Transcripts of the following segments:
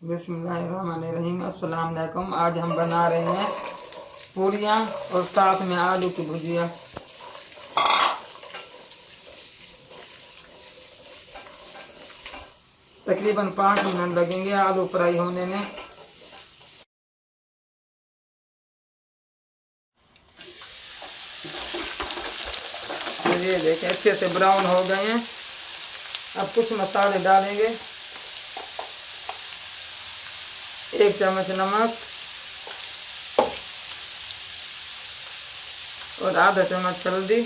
बिस्मिल्लाहिर्रहमानिर्रहीम। अस्सलाम वालेकुम। आज हम बना रहे हैं पूरियाँ और साथ में आलू की भुजिया। तकरीबन 5 मिनट लगेंगे आलू फ्राई होने में। तो ये देखें अच्छे से ब्राउन हो गए हैं। अब कुछ मसाले डालेंगे। 1 चम्मच नमक और आधा चम्मच हल्दी,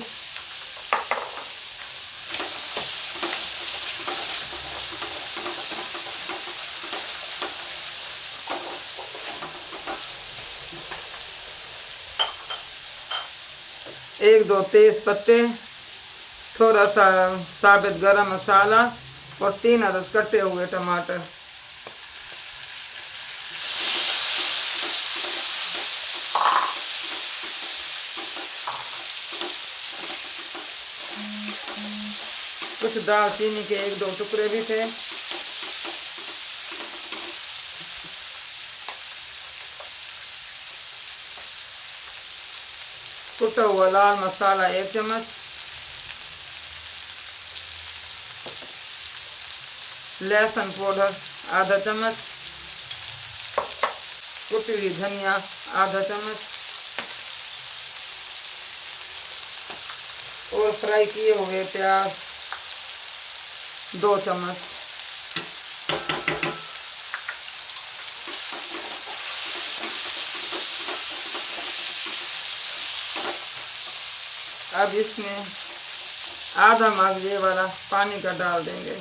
एक दो तेज पत्ते, थोड़ा सा साबित गरम मसाला और 3 अदद कटे हुए टमाटर। कुछ दालचीनी के 1-2 टुकड़े भी थे। कुटा हुआ लाल मसाला 1 चम्मच, लहसुन पाउडर आधा चम्मच, कुटी हुई धनिया आधा चम्मच और फ्राई किए हुए प्याज 2 चम्मच। अब इसमें आधा मग ये वाला पानी का डाल देंगे।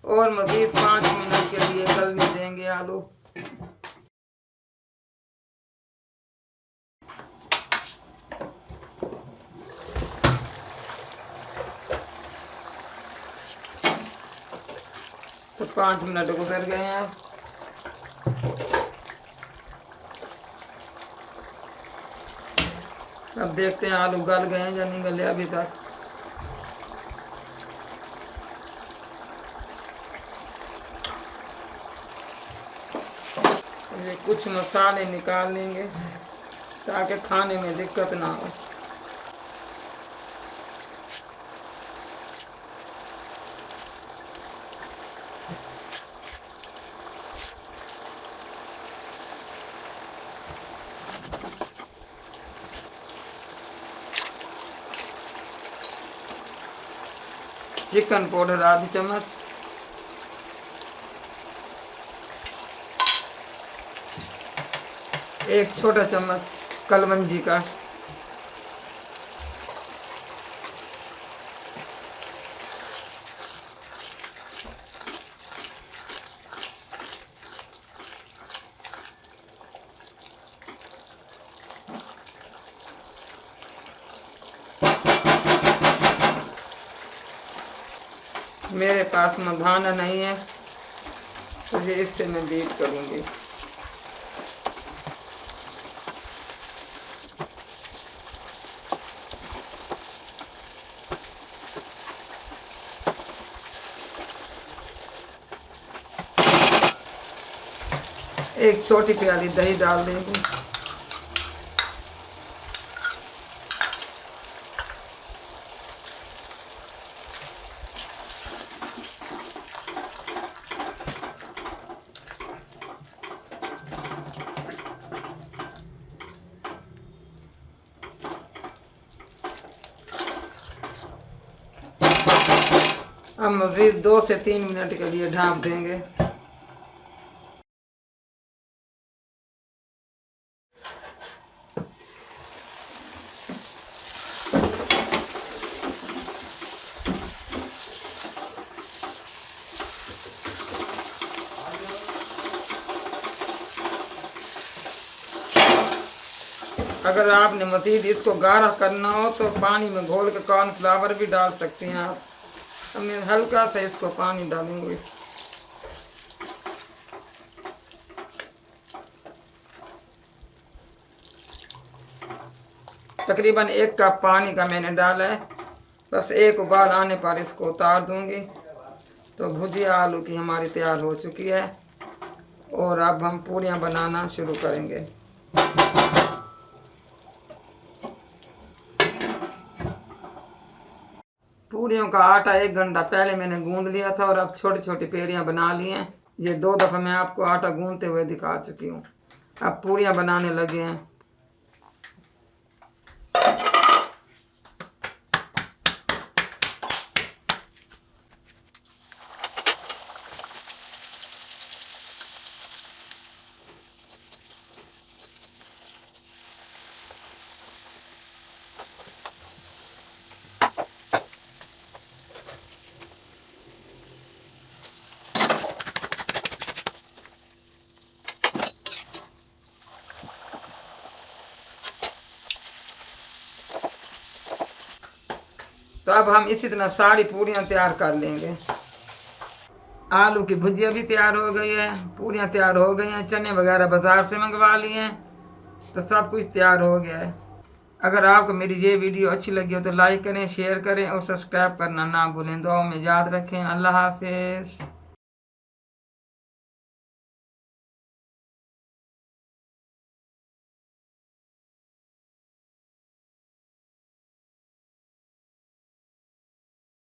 और मज़ीद 5 मिनट के लिए गलने देंगे आलू। तो 5 मिनट गुजर गए हैं। अब देखते हैं आलू गल गए हैं या नहीं गले अभी तक। ये कुछ मसाले निकाल लेंगे ताकि खाने में दिक्कत ना हो। चिकन पाउडर आधी चम्मच, एक छोटा चम्मच कलवंजी का, मेरे पास मघाना नहीं है तो ये इससे मैं बीट करूँगी। एक छोटी प्याली दही डाल देंगे। अब मज़ीद 2 से 3 मिनट के लिए ढाँप देंगे। अगर आपने मज़ीद इसको गाढ़ा करना हो तो पानी में घोल के कॉर्नफ्लावर भी डाल सकते हैं आप। अब मैं हल्का सा इसको पानी डालूंगी। तकरीबन 1 कप पानी का मैंने डाला है। बस एक उबाल आने पर इसको उतार दूंगी। तो भुजिया आलू की हमारी तैयार हो चुकी है और अब हम पूरियां बनाना शुरू करेंगे। पूरियों का आटा 1 घंटा पहले मैंने गूंद लिया था और अब छोटी छोटी पेरियां बना ली हैं। ये 2 दफ़ा मैं आपको आटा गूंदते हुए दिखा चुकी हूँ। अब पूरियां बनाने लगे हैं। तो अब हम इसी तरह सारी पूरियां तैयार कर लेंगे। आलू की भुजिया भी तैयार हो गई है, पूरियां तैयार हो गई हैं, चने वगैरह बाज़ार से मंगवा लिए हैं। तो सब कुछ तैयार हो गया है। अगर आपको मेरी ये वीडियो अच्छी लगी हो तो लाइक करें, शेयर करें और सब्सक्राइब करना ना भूलें। दुआओं में याद रखें। अल्लाह हाफिज़।